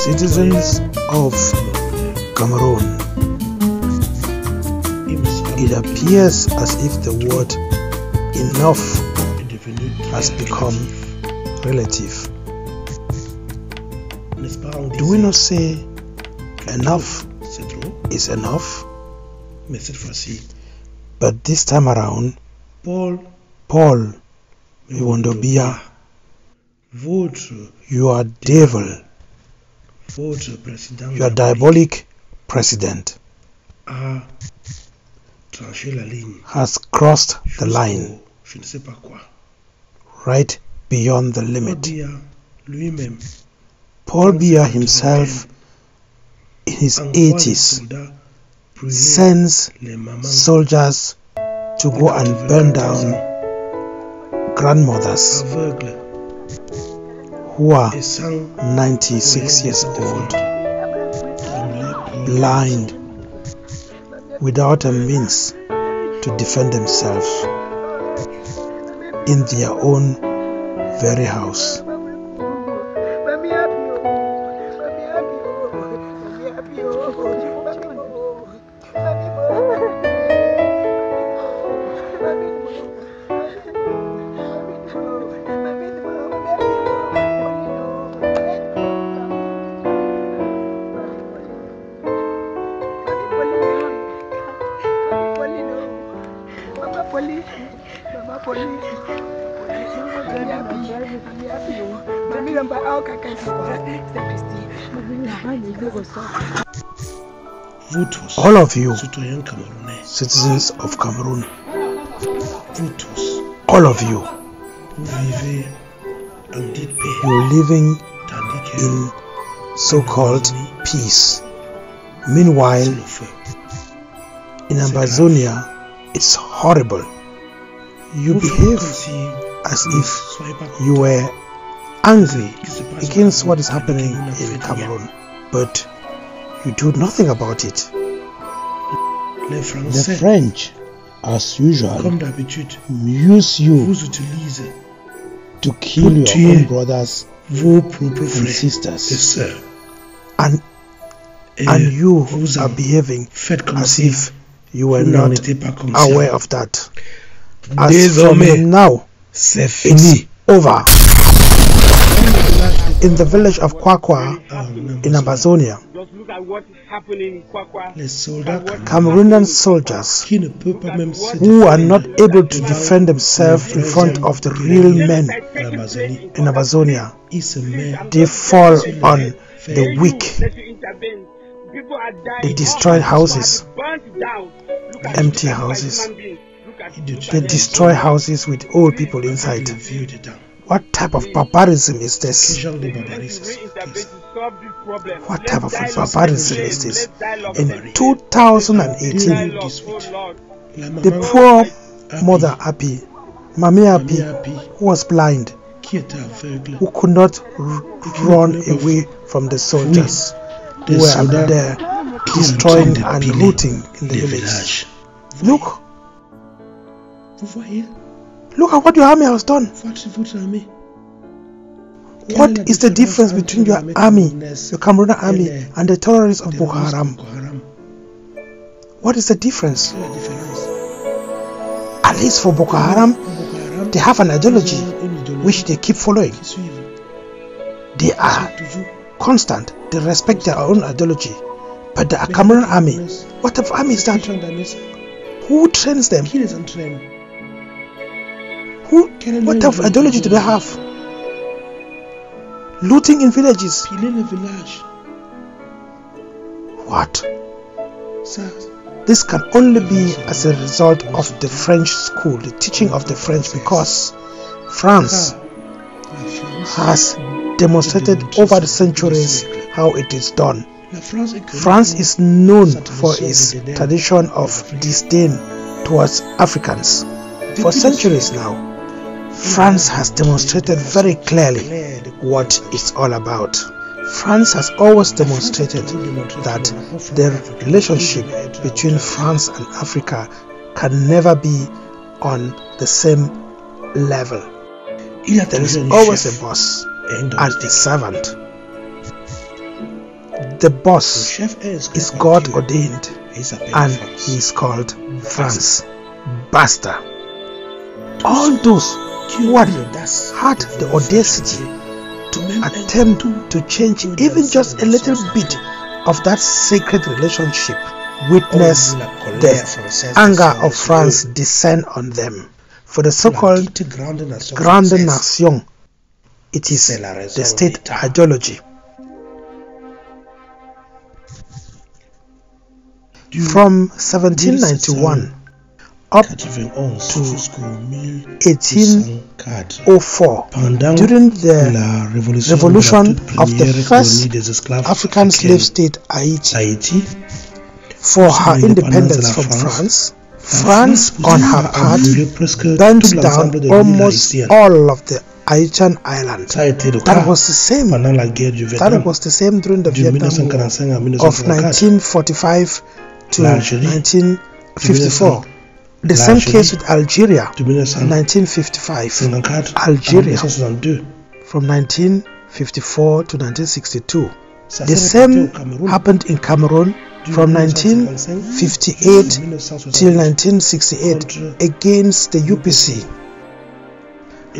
Citizens of Cameroon, it appears as if the word enough has become relative. Do we not say enough is enough? But this time around, Paul Iwondobia, your devil, your diabolic president has crossed the line right beyond the limit. Paul Biya himself, in his 80s, sends soldiers to go and burn down grandmothers who are 96 years old, blind, without a means to defend themselves in their own very house. All of you, citizens of Cameroon, all of you, you're living in so-called peace. Meanwhile, in Ambazonia, it's horrible. You behave as if you were angry against what is happening in Cameroon, but you do nothing about it. The French, as usual, use you to kill your own brothers and sisters. And and you are behaving as if you were not aware of that. As from now, it's over. In the village of Kwakwa in Ambazonia, Cameroonian soldiers who are not able to defend themselves in front of the real men in Ambazonia, they fall on the weak. They destroy houses, empty houses. They destroy houses with old people inside. What type of barbarism is this? What type of barbarism is this? In 2018, the poor mother Api, Mami Api, who was blind, who could not run away from the soldiers who were there destroying and looting in the village. Look at what your army has done. What is the difference between your army, your Cameroonian army, and the terrorists of Boko Haram? What is the difference? At least for Boko Haram, they have an ideology which they keep following. They are constant. They respect their own ideology. But the Cameroonian army, what type of army is that? Who trains them? What type of ideology do they have? Looting in villages. What? This can only be as a result of the French school, the teaching of the French, because France has demonstrated over the centuries how it is done. France is known for its tradition of disdain towards Africans. For centuries now, France has demonstrated very clearly what it's all about. France has always demonstrated that the relationship between France and Africa can never be on the same level. There is always a boss and a servant. The boss is God ordained, and he is called France. Basta. All those who had the audacity to attempt to change even just a little bit of that sacred relationship witness the anger of France descend on them. For the so-called Grande Nation, it is the state ideology. From 1791 up to 1804, during the revolution of the first African slave state, Haiti, for her independence from France, France on her part burnt down almost all of the Haitian island. That was the same. That was the same during the Vietnam War of 1945 to 1954. The same case with Algeria, 1955. Algeria, from 1954 to 1962. The same happened in Cameroon from 1958 till 1968 against the UPC.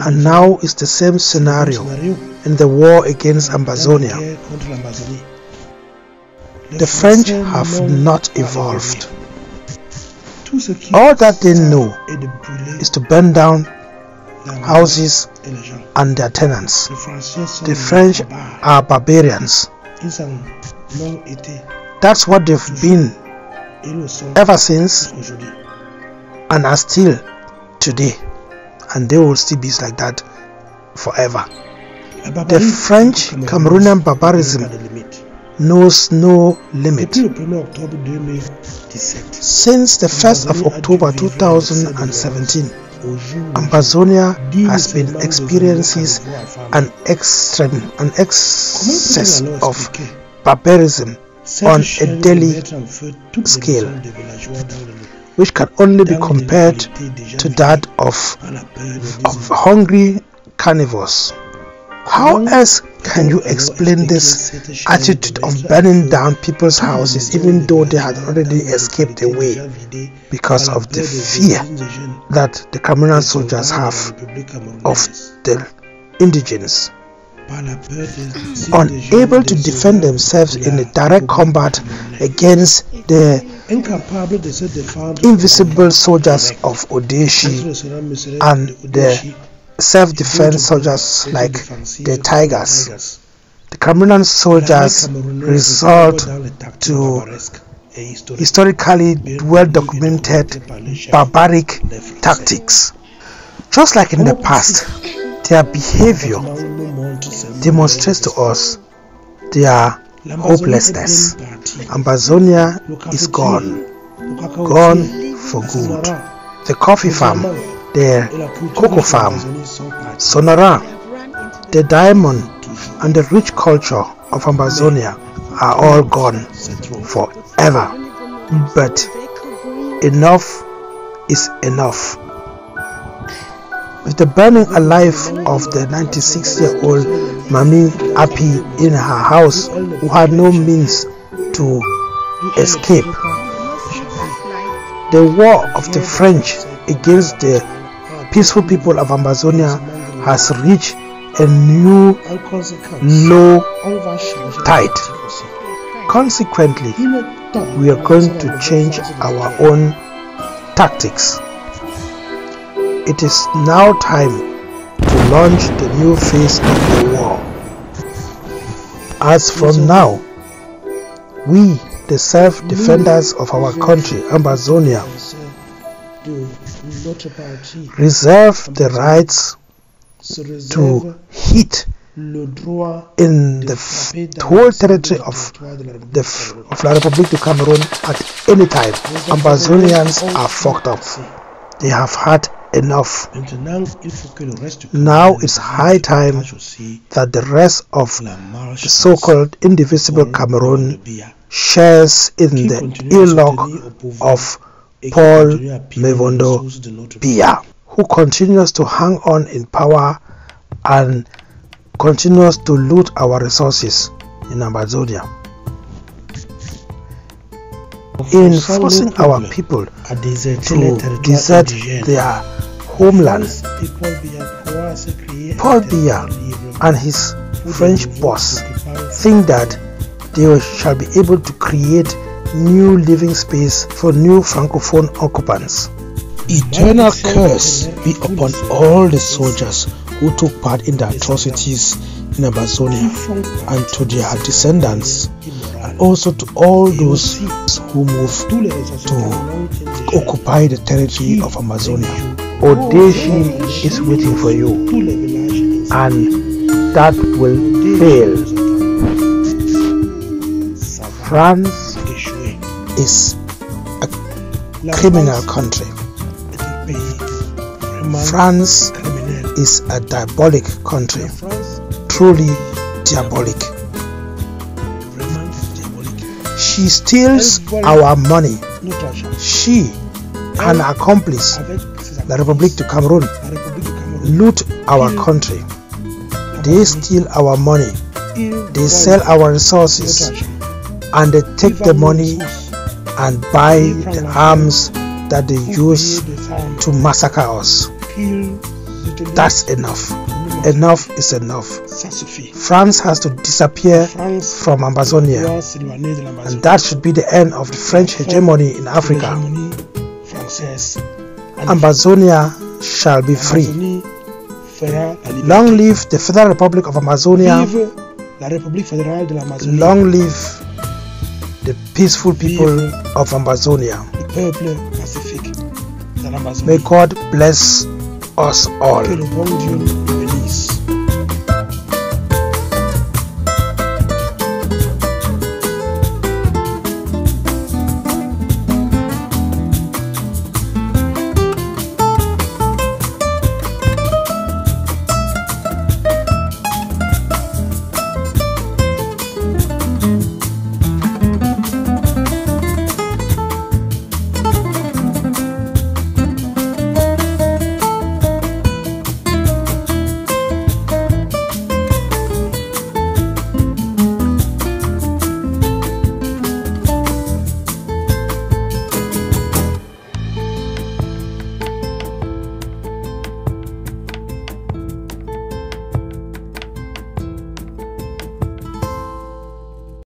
And now it's the same scenario in the war against Ambazonia. The French have not evolved. All that they know is to burn down houses and their tenants. The French are barbarians. That's what they've been ever since and are still today. And they will still be like that forever. The French Cameroonian barbarism knows no limit. Since the 1st of October 2017, Ambazonia has been experiencing an excess of barbarism on a daily scale, which can only be compared to that of hungry carnivores. How else Can you explain this attitude of burning down people's houses even though they had already escaped away because of the fear that the Cameroonian soldiers have of the indigents? Unable to defend themselves in a direct combat against the invisible soldiers of Odeshi and the self-defense soldiers like the Tigers, the Cameroonian soldiers resort to historically well-documented barbaric tactics. Just like in the past, their behavior demonstrates to us their hopelessness. Ambazonia is gone for good. The coffee farm, the cocoa farm, Sonora, the diamond and the rich culture of Ambazonia are all gone forever. But enough is enough. With the burning alive of the 96-year-old Mami Api in her house, who had no means to escape, the war of the French against the peaceful people of Ambazonia has reached a new low tide. Consequently, we are going to change our own tactics. It is now time to launch the new phase of the war. As from now, we, the self-defenders of our country, Ambazonia, reserve the rights to hit in the whole territory of La République du Cameroon at any time. Ambazonians are fucked up. They have had enough. Now it's high time that the rest of the so-called indivisible Cameroon shares in the ill luck of Paul Mevondo Biya, who continues to hang on in power and continues to loot our resources in Ambazonia. In forcing our people to desert their homeland, Paul Biya and his French boss think that they shall be able to create new living space for new francophone occupants. Eternal curse be upon all the soldiers who took part in the atrocities in Ambazonia and to their descendants, and also to all those who moved to occupy the territory of Amazonia. Odeshi is waiting for you, and that will fail. France is a criminal country. France is a diabolic country, truly diabolic. She steals our money. She and her accomplice, La République du Cameroon, loot our country. They steal our money. They sell our resources, and they take the money and buy the arms that they use to massacre us. That's enough. Enough is enough. France has to disappear from Ambazonia, and that should be the end of the French hegemony in Africa. Ambazonia shall be free. Long live the Federal Republic of Amazonia. Long live the peaceful people of Ambazonia. May God bless us all.